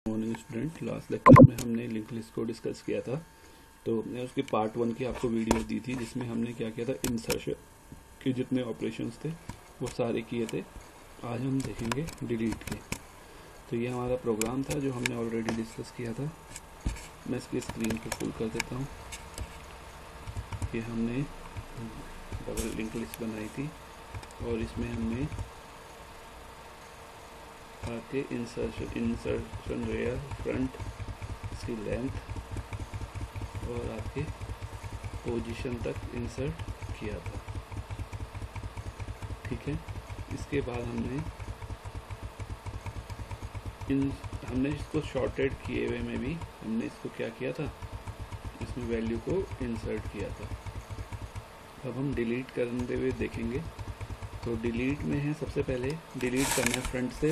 Morning student, last lecture में हमने link list को डिस्कस किया था। तो मैं उसके पार्ट 1 की आपको वीडियो दी थी जिसमें हमने क्या किया था, इंसर्शन के जितने ऑपरेशंस थे वो सारे किए थे। आज हम देखेंगे डिलीट के। तो ये हमारा प्रोग्राम था जो हमने ऑलरेडी डिस्कस किया था। मैं इसकी स्क्रीन को फुल कर देता हूँ। ये हमने डबल लिंक लिस्ट बनाई थी और इसमें हमने आपके इंसर्शन रेयर फ्रंट, इसकी लेंथ और आपके पोजीशन तक इंसर्ट किया था। ठीक है, इसके बाद हमने इसको शॉर्टेड किए हुए में भी हमने इसको क्या किया था, इसमें वैल्यू को इंसर्ट किया था। अब हम डिलीट करते हुए देखेंगे। तो डिलीट में है, सबसे पहले डिलीट करना है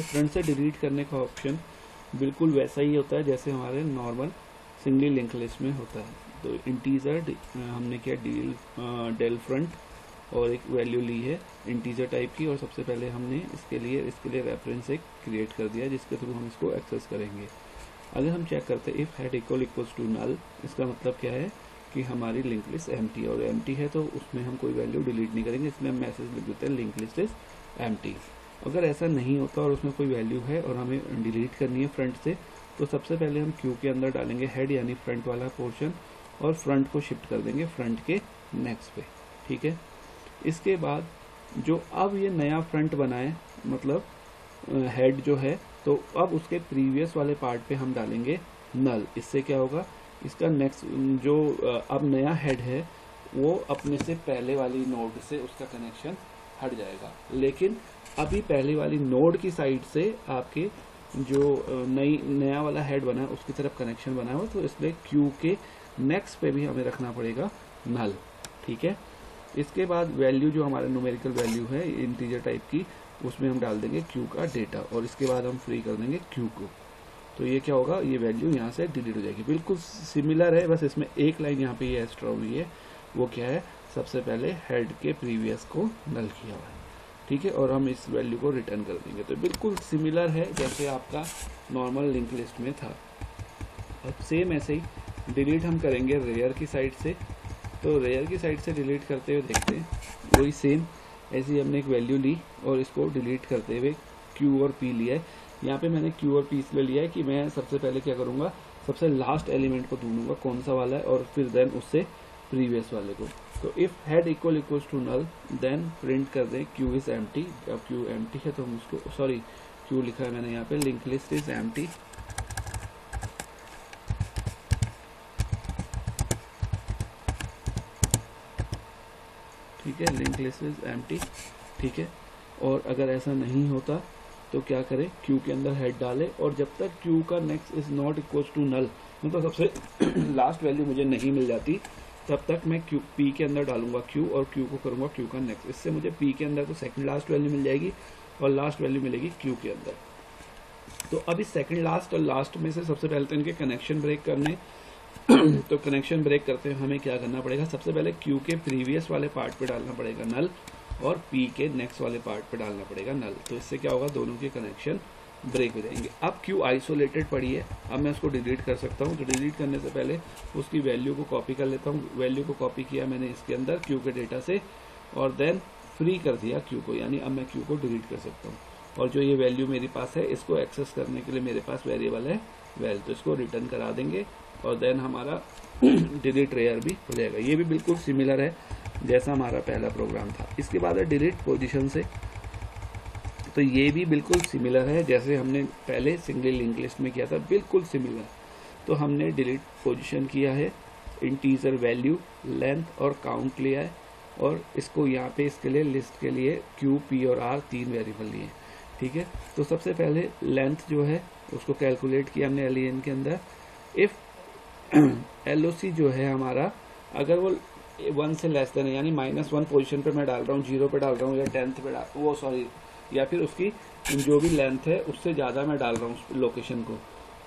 फ्रंट से डिलीट करने का ऑप्शन बिल्कुल वैसा ही होता है जैसे हमारे नॉर्मल सिंगली लिंक लिस्ट में होता है। तो इंटीजर हमने किया डेल फ्रंट और एक वैल्यू ली है इंटीजर टाइप की, और सबसे पहले हमने इसके लिए रेफरेंस एक क्रिएट कर दिया जिसके थ्रू हम इसको एक्सेस करेंगे। अगर हम चेक करते हैं if head equals to null, इसका मतलब क्या है कि हमारी लिंक लिस्ट एम्प्टी, और एम्प्टी है तो उसमें हम कोई वैल्यू डिलीट नहीं करेंगे, इसलिए हम मैसेज लिख देते हैं लिंक लिस्ट इज एम्प्टी। अगर ऐसा नहीं होता और उसमें कोई वैल्यू है और हमें डिलीट करनी है फ्रंट से, तो सबसे पहले हम क्यू के अंदर डालेंगे हेड यानी फ्रंट वाला पोर्शन और फ्रंट को शिफ्ट कर देंगे फ्रंट के नेक्स्ट पे। ठीक है, इसके बाद जो अब ये नया फ्रंट बना है, मतलब हेड जो है, तो अब उसके प्रीवियस वाले पार्ट पे हम डालेंगे नल। इससे क्या होगा, इसका नेक्स्ट जो अब नया हेड है वो अपने से पहले वाली नोड से उसका कनेक्शन हट जाएगा। लेकिन अभी पहले वाली नोड की साइड से आपके जो नया वाला हेड बना है उसकी तरफ कनेक्शन बना हुआ, तो इसलिए क्यू के नेक्स्ट पे भी हमें रखना पड़ेगा नल। ठीक है, इसके बाद वैल्यू जो हमारा न्यूमेरिकल वैल्यू है इंटीजर टाइप की, उसमें हम डाल देंगे क्यू का डेटा और इसके बाद हम फ्री कर देंगे क्यू को। तो ये क्या होगा, ये वैल्यू यहाँ से डिलीट हो जाएगी। बिल्कुल सिमिलर है, बस इसमें एक लाइन यहाँ पे ये एक्स्ट्रा हुई है। वो क्या है, सबसे पहले हेड के प्रीवियस को नल किया हुआ है। ठीक है, और हम इस वैल्यू को रिटर्न कर देंगे। तो बिल्कुल सिमिलर है जैसे आपका नॉर्मल लिंक लिस्ट में था। अब सेम ऐसे ही डिलीट हम करेंगे रेयर की साइड से। तो रेयर की साइड से डिलीट करते हुए देखते हैं, वही सेम ऐसे ही हमने एक वैल्यू ली और इसको डिलीट करते हुए क्यू और पी लिया है। यहाँ पे मैंने क्यू और पी इसलिए लिया है कि मैं सबसे पहले क्या करूँगा, सबसे लास्ट एलिमेंट को ढूंढूंगा कौन सा वाला है और फिर देन उससे प्रीवियस वाले को। तो if head equals to null then print कर दें क्यू इज एम्प्टी। अब क्यू एम्प्टी है तो हम उसको, सॉरी क्यू लिखा है मैंने यहाँ पे, लिंक लिस्ट इज एम्प्टी। ठीक है, लिंक लिस्ट इज एम्प्टी। ठीक है, और अगर ऐसा नहीं होता तो क्या करें, क्यू के अंदर हेड डाले और जब तक क्यू का next is not equals to null, मतलब सबसे लास्ट वैल्यू मुझे नहीं मिल जाती, तब तक मैं क्यू पी के अंदर डालूंगा क्यू और क्यू को करूंगा क्यू का नेक्स्ट। इससे मुझे पी के अंदर तो सेकंड लास्ट वैल्यू मिल जाएगी और लास्ट वैल्यू मिलेगी क्यू के अंदर। तो अब इस सेकंड लास्ट और लास्ट में से सबसे पहले तो इनके कनेक्शन ब्रेक करने तो कनेक्शन ब्रेक करते हुए हमें क्या करना पड़ेगा, सबसे पहले क्यू के प्रीवियस वाले पार्ट पे डालना पड़ेगा नल और पी के नेक्स्ट वाले पार्ट पे डालना पड़ेगा नल। तो इससे क्या होगा, दोनों के कनेक्शन ब्रेक हो जाएंगे। अब क्यू आइसोलेटेड पड़ी है, अब मैं उसको डिलीट कर सकता हूँ। तो डिलीट करने से पहले उसकी वैल्यू को कॉपी कर लेता हूँ। वैल्यू को कॉपी किया मैंने इसके अंदर क्यू के डेटा से और देन फ्री कर दिया क्यू को, यानी अब मैं क्यू को डिलीट कर सकता हूँ। और जो ये वैल्यू मेरे पास है इसको एक्सेस करने के लिए मेरे पास वेरिएबल है वैल, तो इसको रिटर्न करा देंगे और देन हमारा डिलीट रेयर भी हो जाएगा। ये भी बिल्कुल सिमिलर है जैसा हमारा पहला प्रोग्राम था। इसके बाद है डिलीट पोजीशन से। तो ये भी बिल्कुल सिमिलर है जैसे हमने पहले सिंगल लिंक लिस्ट में किया था, बिल्कुल सिमिलर। तो हमने डिलीट पोजीशन किया है, इंटीजर वैल्यू, लेंथ और काउंट लिया है और इसको यहाँ पे इसके लिए लिस्ट के लिए क्यू, पी और आर 3 वेरिएबल लिए। ठीक है, तो सबसे पहले लेंथ जो है उसको कैलकुलेट किया हमने एलियन के अंदर। इफ एलओसी जो है हमारा, अगर वो 1 से लेस देन है, यानी -1 पोजीशन पे मैं डाल रहा हूँ, 0 पे डाल रहा हूँ या 10th पे या फिर उसकी जो भी लेंथ है उससे ज़्यादा मैं डाल रहा हूँ लोकेशन को,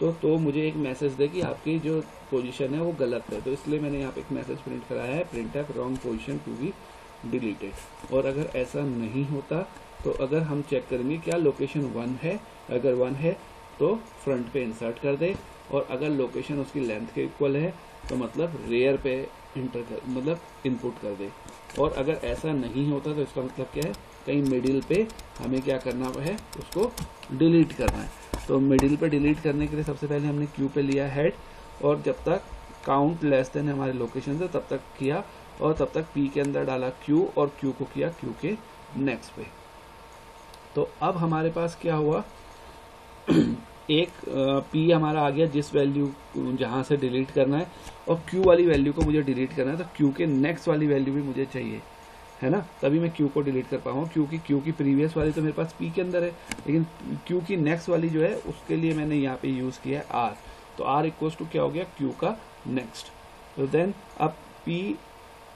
तो मुझे एक मैसेज दे कि आपकी जो पोजीशन है वो गलत है। तो इसलिए मैंने यहाँ पे एक मैसेज प्रिंट कराया है, printf wrong position to be deleted. और अगर ऐसा नहीं होता तो अगर हम चेक करेंगे क्या लोकेशन 1 है, अगर 1 है तो फ्रंट पे इंसर्ट कर दे, और अगर लोकेशन उसकी लेंथ के इक्वल है तो मतलब रेयर पे मतलब इनपुट कर दे। और अगर ऐसा नहीं होता तो इसका मतलब क्या है, कहीं मिडिल पे हमें क्या करना है, उसको डिलीट करना है। तो मिडिल पे डिलीट करने के लिए सबसे पहले हमने क्यू पे लिया हेड, और जब तक काउंट लेस देन हमारे लोकेशन से तब तक किया, और तब तक पी के अंदर डाला क्यू, और क्यू को किया क्यू के नेक्स्ट पे। तो अब हमारे पास क्या हुआ, एक पी हमारा आ गया जिस वैल्यू जहां से डिलीट करना है, और क्यू वाली वैल्यू को मुझे डिलीट करना है, तो क्यू के नेक्स्ट वाली वैल्यू भी मुझे चाहिए, है ना, तभी मैं क्यू को डिलीट कर पाऊंगा, क्योंकि क्यू की प्रीवियस वाली तो मेरे पास पी के अंदर है, लेकिन क्यू की नेक्स्ट वाली जो है उसके लिए मैंने यहाँ पे यूज किया है आर। तो आर इक्वल्स टू क्या हो गया, क्यू का नेक्स्ट। तो देन अब पी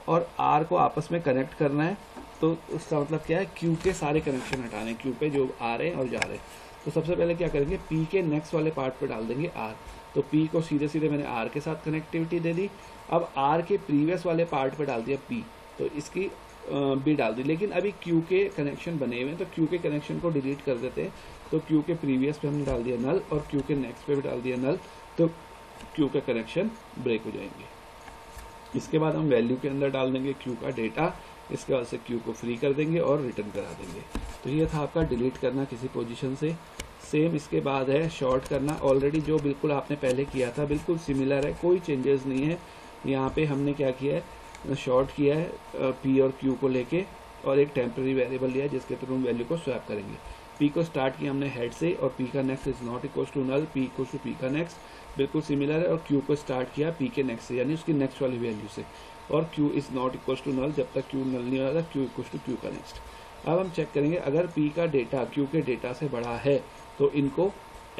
और आर को आपस में कनेक्ट करना है, तो उसका मतलब क्या है, क्यू के सारे कनेक्शन हटाने, क्यू पे जो आ रहे हैं और जा रहे हैं। तो सबसे पहले क्या करेंगे, पी के नेक्स्ट वाले पार्ट पे डाल देंगे आर। तो पी को सीधे सीधे मैंने आर के साथ कनेक्टिविटी दे दी। अब आर के प्रीवियस वाले पार्ट पे डाल दिया पी, तो इसकी भी डाल दी, लेकिन अभी क्यू के कनेक्शन बने हुए हैं, तो क्यू के कनेक्शन को डिलीट कर देते हैं। तो क्यू के प्रीवियस पे हमने डाल दिया नल, और क्यू के नेक्स्ट पे भी डाल दिया नल, तो क्यू का कनेक्शन ब्रेक हो जाएंगे। इसके बाद हम वैल्यू के अंदर डाल देंगे क्यू का डेटा, इसके बाद से क्यू को फ्री कर देंगे और रिटर्न करा देंगे। तो ये था आपका डिलीट करना किसी पोजीशन से। सेम इसके बाद है शॉर्ट करना, ऑलरेडी जो बिल्कुल आपने पहले किया था बिल्कुल सिमिलर है, कोई चेंजेस नहीं है। यहाँ पे हमने क्या किया है, शॉर्ट किया है पी और क्यू को लेके, और एक टेम्पररी वेरिएबल लिया है जिसके थ्रू हम वैल्यू को स्वैप करेंगे। पी को स्टार्ट किया हमने हेड से, और पी का next is not equal to null, p equal to p का नेक्स्ट, बिल्कुल सिमिलर है। और क्यू को स्टार्ट किया पी के नेक्स्ट से, यानी उसकी नेक्स्ट वाली वैल्यू से, और q is not equal to null, जब तक क्यू नल नहीं हो रहा, क्यू इक्वल टू क्यू का नेक्स्ट। अब हम चेक करेंगे, अगर पी का डेटा क्यू के डेटा से बड़ा है तो इनको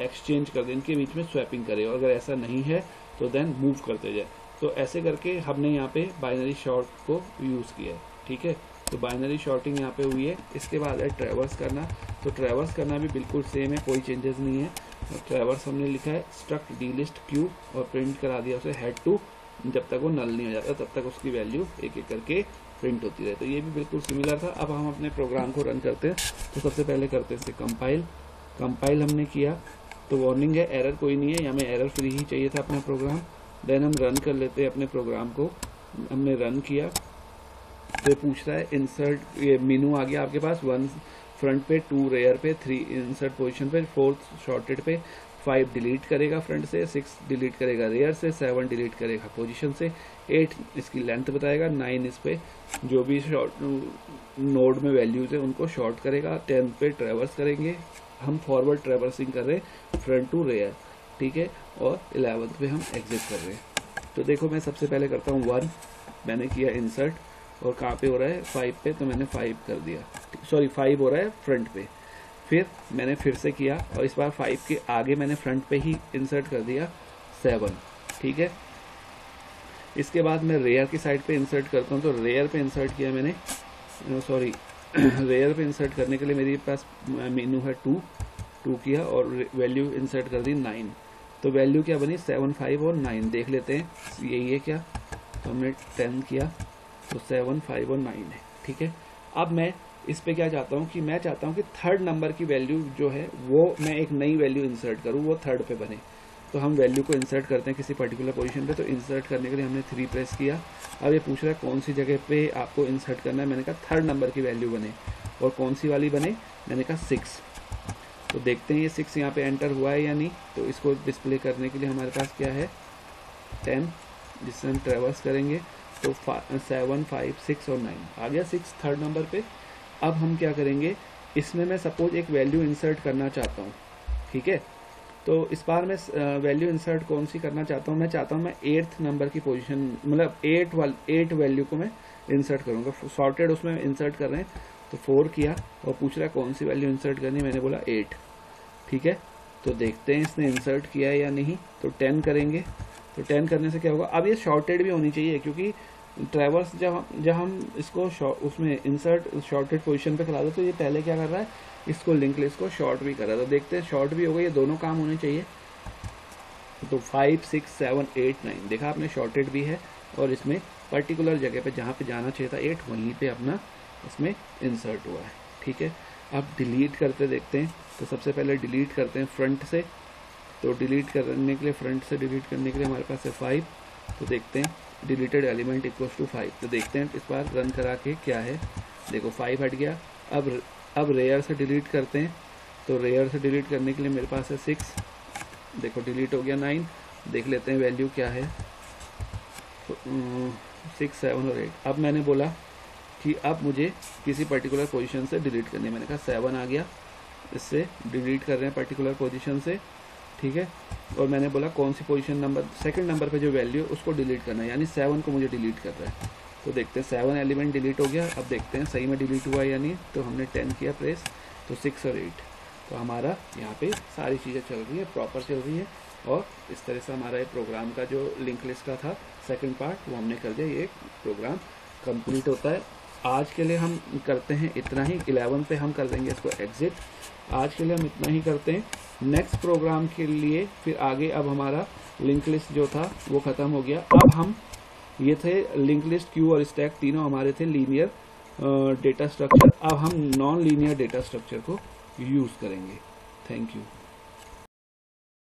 एक्सचेंज कर दे, इनके बीच में स्वैपिंग करे, और अगर ऐसा नहीं है तो देन मूव करते जाए। तो ऐसे करके हमने यहाँ पे बाइनरी शॉर्ट को यूज किया है, ठीक है। तो बाइनरी शॉर्टिंग यहाँ पे हुई है। इसके बाद है ट्रैवर्स करना, तो ट्रैवर्स करना भी बिल्कुल सेम है, कोई चेंजेस नहीं है। ट्रैवर्स हमने लिखा है स्ट्रक्ट डी लिस्ट क्यू, और प्रिंट करा दिया उसे हेड टू, जब तक वो नल नहीं हो जाता तब तक उसकी वैल्यू एक एक करके प्रिंट होती रहे। तो ये भी बिल्कुल सिमिलर था। अब हम अपने प्रोग्राम को रन करते हैं। तो सबसे पहले करते हैं इसे कंपाइल हमने किया, तो वार्निंग है, एरर कोई नहीं है, हमें एरर फ्री ही चाहिए था अपना प्रोग्राम। देन हम रन कर लेते हैं अपने प्रोग्राम को। हमने रन किया तो पूछ रहा है इंसर्ट, ये मेनू आ गया आपके पास, 1 फ्रंट पे, 2 रेयर पे, 3 इंसर्ट पोजीशन पे, 4 शॉर्टेड पे, 5 डिलीट करेगा फ्रंट से, 6 डिलीट करेगा रेयर से, 7 डिलीट करेगा पोजीशन से, 8 इसकी लेंथ बताएगा, 9 इस पे जो भी शॉर्ट नोड में वैल्यूज है उनको शॉर्ट करेगा, 10 पे ट्रैवर्स करेंगे, हम फॉरवर्ड ट्रैवर्सिंग कर रहे हैं फ्रंट टू रेयर, ठीक है, और 11th पे हम एग्जिट कर रहे हैं। तो देखो मैं सबसे पहले करता हूँ 1, मैंने किया इंसर्ट, और कहाँ पे हो रहा है 5 पे, तो मैंने 5 कर दिया, सॉरी 5 हो रहा है फ्रंट पे। फिर मैंने फिर से किया, और इस बार 5 के आगे मैंने फ्रंट पे ही इंसर्ट कर दिया 7, ठीक है। इसके बाद मैं रेयर की साइड पे इंसर्ट करता हूँ, तो रेयर पे इंसर्ट किया मैंने, सॉरी रेयर पे इंसर्ट करने के लिए मेरे पास मेनू है 2 किया, और वैल्यू इंसर्ट कर दी 9। तो वैल्यू क्या बनी 7, 5 और 9, देख लेते हैं यही है क्या। तो हमने 10 किया, तो 7, 5 और 9 है, ठीक है। अब मैं इस पे क्या चाहता हूँ कि मैं चाहता हूँ कि थर्ड नंबर की वैल्यू जो है वो मैं एक नई वैल्यू इंसर्ट करूँ, वो थर्ड पे बने। तो हम वैल्यू को इंसर्ट करते हैं किसी पर्टिकुलर पोजीशन पे। तो इंसर्ट करने के लिए हमने 3 प्रेस किया। अब ये पूछ रहा है कौन सी जगह पे आपको इंसर्ट करना है। मैंने कहा थर्ड नंबर की वैल्यू बने, और कौन सी वाली बने, मैंने कहा 6। तो देखते हैं ये 6 यहाँ पे एंटर हुआ है या नहीं। तो इसको डिस्प्ले करने के लिए हमारे पास क्या है 10, जिससे हम ट्रैवर्स करेंगे। तो 7, 5, 6 और 9 आ गया 6 थर्ड नंबर पे। अब हम क्या करेंगे, इसमें मैं सपोज एक वैल्यू इंसर्ट करना चाहता हूँ, ठीक है। तो इस बार मैं वैल्यू इंसर्ट कौन सी करना चाहता हूँ, मैं चाहता हूँ मैं 8th नंबर की पोजीशन, मतलब 8 वैल्यू को मैं इंसर्ट करूँगा। सॉर्टेड उसमें इंसर्ट कर रहे हैं, तो 4 किया, और पूछ रहा है कौन सी वैल्यू इंसर्ट करनी है, मैंने बोला 8, ठीक है। तो देखते हैं इसने इंसर्ट किया है या नहीं। तो 10 करेंगे। तो 10 करने से क्या होगा, अब ये शॉर्टेड भी होनी चाहिए, क्योंकि ट्रैवर्स जब हम इसको उसमें इंसर्ट शॉर्टेड पोजीशन पे करा दो, तो ये पहले क्या कर रहा है, इसको लिंक लिस्ट को शॉर्ट भी कर रहा है। तो देखते हैं शॉर्ट भी होगा, ये दोनों काम होने चाहिए। तो 5, 6, 7, 8, 9 देखा आपने, शॉर्टेड भी है, और इसमें पर्टिकुलर जगह पे जहाँ पे जाना चाहिए था 8, वहीं पे अपना इसमें इंसर्ट हुआ है, ठीक है। अब डिलीट करते देखते हैं। तो सबसे पहले डिलीट करते हैं फ्रंट से, तो डिलीट करने के लिए, फ्रंट से डिलीट करने के लिए हमारे पास है 5। तो देखते हैं डिलीटेड एलिमेंट इक्वल्स टू 5। तो देखते हैं इस बार रन करा के क्या है। देखो 5 हट गया। अब रेयर से डिलीट करते हैं। तो रेयर से डिलीट करने के लिए मेरे पास है 6। देखो डिलीट हो गया 9। देख लेते हैं वैल्यू क्या है। 6, 7 और 8। अब मैंने बोला कि अब मुझे किसी पर्टिकुलर पोजीशन से डिलीट करनी है। मैंने कहा 7 आ गया, इससे डिलीट कर रहे हैं पर्टिकुलर पोजीशन से, ठीक है। और मैंने बोला कौन सी पोजीशन नंबर, सेकंड नंबर पे जो वैल्यू है उसको डिलीट करना है, यानी 7 को मुझे डिलीट कर रहा है। तो देखते हैं 7 एलिमेंट डिलीट हो गया। अब देखते हैं सही में डिलीट हुआ या नहीं। तो हमने 10 किया प्रेस, तो 6 और 8। तो हमारा यहाँ पे सारी चीज़ें चल रही है, प्रॉपर चल रही है। और इस तरह से हमारा ये प्रोग्राम का जो लिंक लिस्ट का था सेकंड पार्ट वो हमने कर दिया। ये प्रोग्राम कंप्लीट होता है। आज के लिए हम करते हैं इतना ही। 11 पे हम कर देंगे इसको एग्जिट। आज के लिए हम इतना ही करते हैं। नेक्स्ट प्रोग्राम के लिए फिर आगे, अब हमारा लिंक लिस्ट जो था वो ख़त्म हो गया। अब हम ये थे लिंक लिस्ट, क्यू और स्टैक, तीनों हमारे थे लीनियर डेटा स्ट्रक्चर। अब हम नॉन लीनियर डेटा स्ट्रक्चर को यूज़ करेंगे। Thank you.